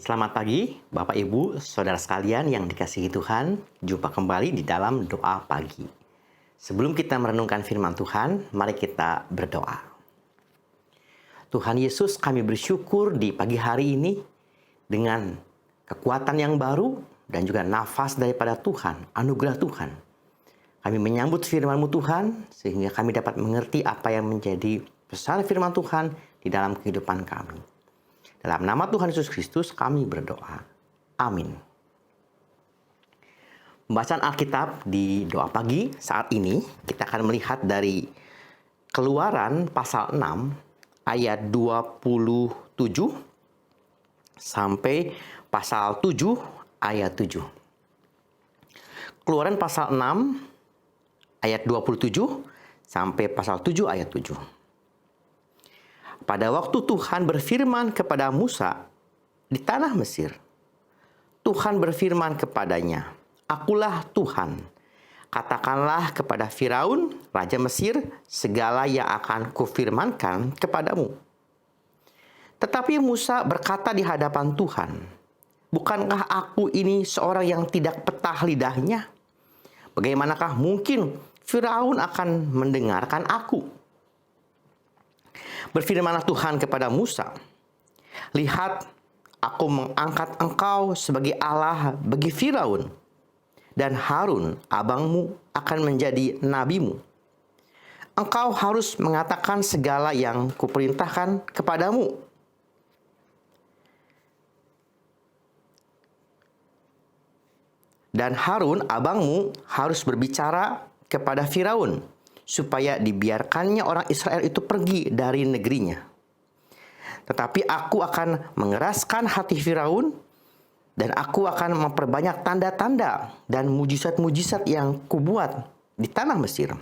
Selamat pagi, Bapak Ibu, Saudara sekalian yang dikasihi Tuhan. Jumpa kembali di dalam doa pagi. Sebelum kita merenungkan firman Tuhan, mari kita berdoa. Tuhan Yesus, kami bersyukur di pagi hari ini dengan kekuatan yang baru dan juga nafas daripada Tuhan, anugerah Tuhan. Kami menyambut firman-Mu Tuhan, sehingga kami dapat mengerti apa yang menjadi pesan firman Tuhan di dalam kehidupan kami. Dalam nama Tuhan Yesus Kristus kami berdoa. Amin. Pembacaan Alkitab di doa pagi saat ini kita akan melihat dari Keluaran pasal 6 ayat 27 sampai pasal 7 ayat 7. Keluaran pasal 6 ayat 27 sampai pasal 7 ayat 7. Pada waktu Tuhan berfirman kepada Musa di tanah Mesir, Tuhan berfirman kepadanya, "Akulah Tuhan. Katakanlah kepada Firaun, Raja Mesir, segala yang akan kufirmankan kepadamu." Tetapi Musa berkata di hadapan Tuhan, "Bukankah aku ini seorang yang tidak petah lidahnya? Bagaimanakah mungkin Firaun akan mendengarkan aku?" Berfirmanlah Tuhan kepada Musa, "Lihat, aku mengangkat engkau sebagai Allah bagi Firaun, dan Harun, abangmu, akan menjadi nabimu. Engkau harus mengatakan segala yang kuperintahkan kepadamu. Dan Harun, abangmu, harus berbicara kepada Firaun, supaya dibiarkannya orang Israel itu pergi dari negerinya. Tetapi aku akan mengeraskan hati Firaun, dan aku akan memperbanyak tanda-tanda dan mujizat-mujizat yang kubuat di tanah Mesir.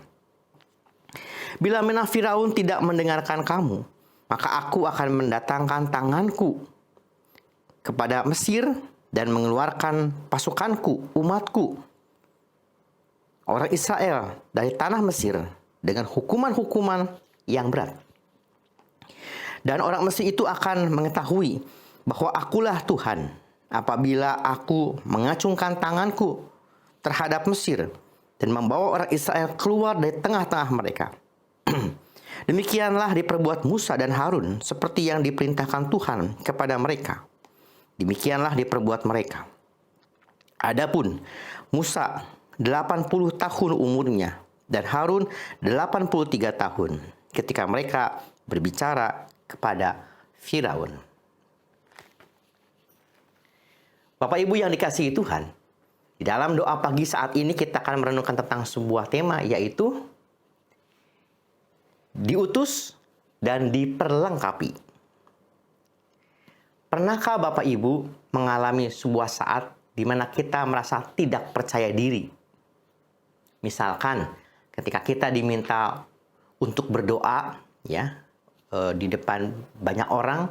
Bila mana Firaun tidak mendengarkan kamu, maka aku akan mendatangkan tanganku kepada Mesir dan mengeluarkan pasukanku, umatku, orang Israel dari tanah Mesir dengan hukuman-hukuman yang berat. Dan orang Mesir itu akan mengetahui bahwa akulah Tuhan apabila aku mengacungkan tanganku terhadap Mesir dan membawa orang Israel keluar dari tengah-tengah mereka." Demikianlah diperbuat Musa dan Harun seperti yang diperintahkan Tuhan kepada mereka. Demikianlah diperbuat mereka. Adapun Musa 80 tahun umurnya dan Harun 83 tahun ketika mereka berbicara kepada Firaun. Bapak Ibu yang dikasihi Tuhan, di dalam doa pagi saat ini kita akan merenungkan tentang sebuah tema, yaitu diutus dan diperlengkapi. Pernahkah Bapak Ibu mengalami sebuah saat di mana kita merasa tidak percaya diri? Misalkan ketika kita diminta untuk berdoa, di depan banyak orang,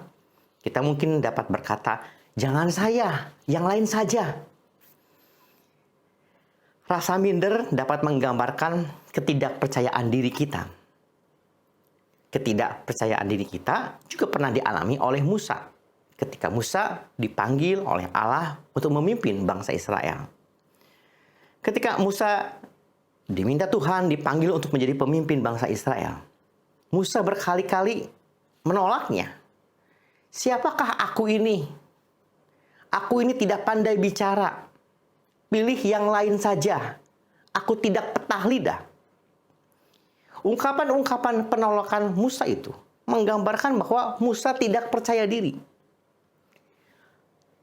kita mungkin dapat berkata, "Jangan saya, yang lain saja." Rasa minder dapat menggambarkan ketidakpercayaan diri kita. Ketidakpercayaan diri kita juga pernah dialami oleh Musa ketika Musa dipanggil oleh Allah untuk memimpin bangsa Israel. Ketika Musa diminta Tuhan dipanggil untuk menjadi pemimpin bangsa Israel, Musa berkali-kali menolaknya. "Siapakah aku ini? Aku ini tidak pandai bicara. Pilih yang lain saja. Aku tidak petah lidah." Ungkapan-ungkapan penolakan Musa itu menggambarkan bahwa Musa tidak percaya diri.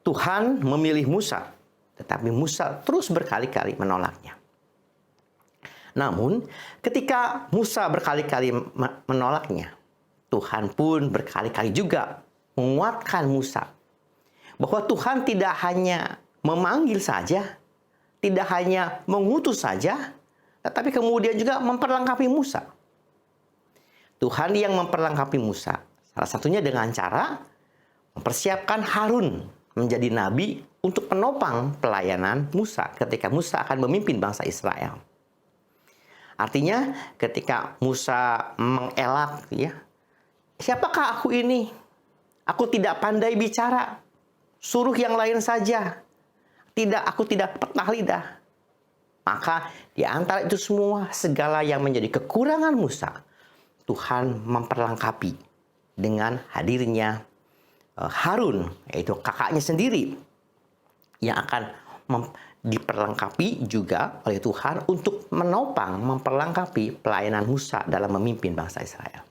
Tuhan memilih Musa, tetapi Musa terus berkali-kali menolaknya. Namun, ketika Musa berkali-kali menolaknya, Tuhan pun berkali-kali juga menguatkan Musa bahwa Tuhan tidak hanya memanggil saja, tidak hanya mengutus saja, tetapi kemudian juga memperlengkapi Musa. Tuhan yang memperlengkapi Musa, salah satunya dengan cara mempersiapkan Harun menjadi nabi untuk penopang pelayanan Musa ketika Musa akan memimpin bangsa Israel. Artinya ketika Musa mengelak, "Siapakah aku ini? Aku tidak pandai bicara. Suruh yang lain saja. Tidak, aku tidak patah lidah. Maka di antara itu semua, segala yang menjadi kekurangan Musa, Tuhan memperlengkapi dengan hadirnya Harun, yaitu kakaknya sendiri, yang akan diperlengkapi juga oleh Tuhan untuk menopang, memperlengkapi pelayanan Musa dalam memimpin bangsa Israel.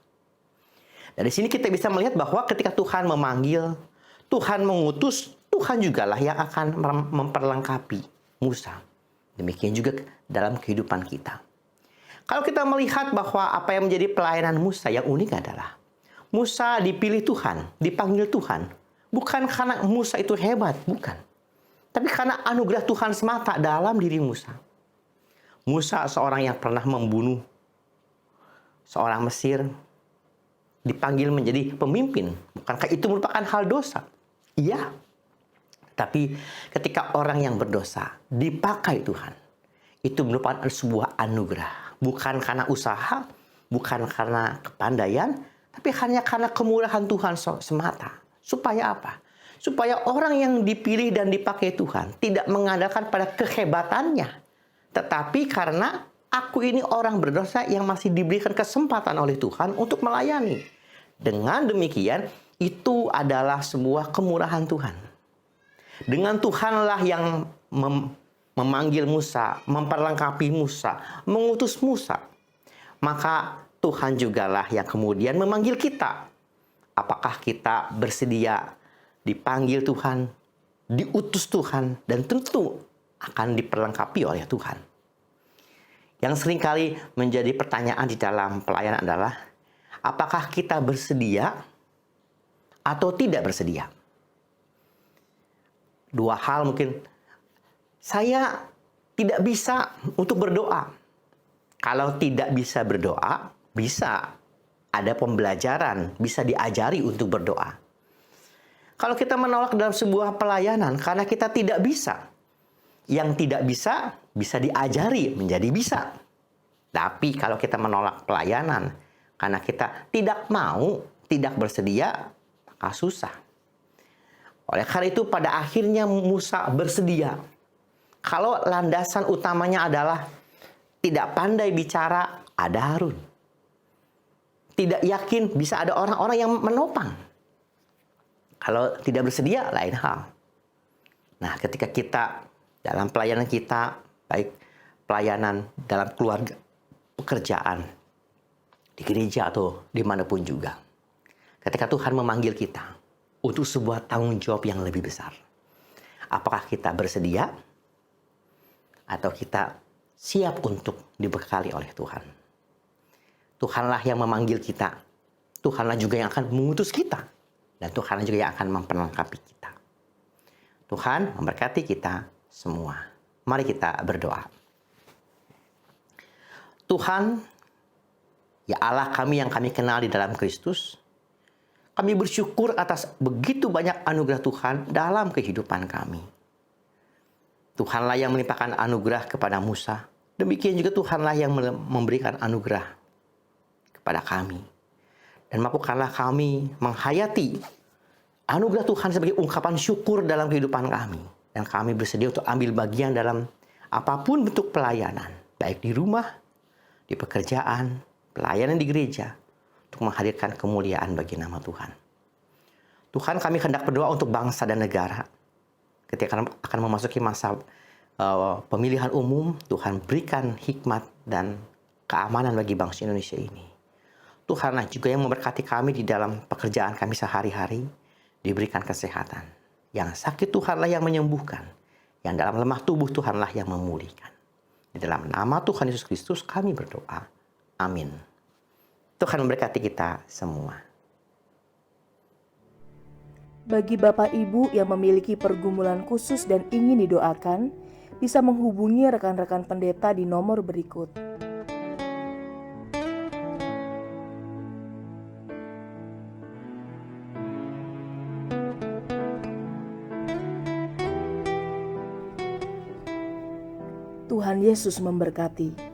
Dari sini kita bisa melihat bahwa ketika Tuhan memanggil, Tuhan mengutus, Tuhan jugalah yang akan memperlengkapi Musa. Demikian juga dalam kehidupan kita. Kalau kita melihat bahwa apa yang menjadi pelayanan Musa yang unik adalah Musa dipilih Tuhan, dipanggil Tuhan. Bukan karena Musa itu hebat, bukan. Tapi karena anugerah Tuhan semata dalam diri Musa. Musa seorang yang pernah membunuh seorang Mesir, dipanggil menjadi pemimpin. Bukankah itu merupakan hal dosa? Iya. Tapi ketika orang yang berdosa dipakai Tuhan, itu merupakan sebuah anugerah. Bukan karena usaha, bukan karena kepandaian, tapi hanya karena kemurahan Tuhan semata. Supaya apa? Supaya orang yang dipilih dan dipakai Tuhan tidak mengandalkan pada kehebatannya. Tetapi karena aku ini orang berdosa yang masih diberikan kesempatan oleh Tuhan untuk melayani. Dengan demikian, itu adalah sebuah kemurahan Tuhan. Dengan Tuhanlah yang memanggil Musa, memperlengkapi Musa, mengutus Musa. Maka Tuhan jugalah yang kemudian memanggil kita. Apakah kita bersedia dipanggil Tuhan, diutus Tuhan, dan tentu akan diperlengkapi oleh Tuhan. Yang seringkali menjadi pertanyaan di dalam pelayanan adalah, apakah kita bersedia atau tidak bersedia? Dua hal mungkin. Saya tidak bisa untuk berdoa. Kalau tidak bisa berdoa, bisa ada pembelajaran, bisa diajari untuk berdoa. Kalau kita menolak dalam sebuah pelayanan karena kita tidak bisa, yang tidak bisa, bisa diajari menjadi bisa. Tapi kalau kita menolak pelayanan karena kita tidak mau, tidak bersedia, maka susah. Oleh karena itu pada akhirnya Musa bersedia. Kalau landasan utamanya adalah tidak pandai bicara, ada Harun. Tidak yakin bisa ada orang-orang yang menopang. Kalau tidak bersedia, lain hal. Nah, ketika kita dalam pelayanan kita, baik pelayanan dalam keluarga, pekerjaan, di gereja atau dimanapun juga. Ketika Tuhan memanggil kita untuk sebuah tanggung jawab yang lebih besar. Apakah kita bersedia? Atau kita siap untuk dibekali oleh Tuhan? Tuhanlah yang memanggil kita. Tuhanlah juga yang akan mengutus kita. Dan Tuhan juga yang akan memperlengkapi kita. Tuhan memberkati kita semua. Mari kita berdoa. Tuhan, ya Allah kami yang kami kenal di dalam Kristus, kami bersyukur atas begitu banyak anugerah Tuhan dalam kehidupan kami. Tuhanlah yang melimpahkan anugerah kepada Musa. Demikian juga Tuhanlah yang memberikan anugerah kepada kami. Dan mampukanlah kami menghayati anugerah Tuhan sebagai ungkapan syukur dalam kehidupan kami. Dan kami bersedia untuk ambil bagian dalam apapun bentuk pelayanan. Baik di rumah, di pekerjaan, pelayanan di gereja. Untuk menghadirkan kemuliaan bagi nama Tuhan. Tuhan, kami hendak berdoa untuk bangsa dan negara. Ketika akan memasuki masa pemilihan umum, Tuhan berikan hikmat dan keamanan bagi bangsa Indonesia ini. Tuhanlah juga yang memberkati kami di dalam pekerjaan kami sehari-hari, diberikan kesehatan. Yang sakit Tuhanlah yang menyembuhkan. Yang dalam lemah tubuh Tuhanlah yang memulihkan. Di dalam nama Tuhan Yesus Kristus kami berdoa. Amin. Tuhan memberkati kita semua. Bagi Bapak Ibu yang memiliki pergumulan khusus dan ingin didoakan, bisa menghubungi rekan-rekan pendeta di nomor berikut. Tuhan Yesus memberkati.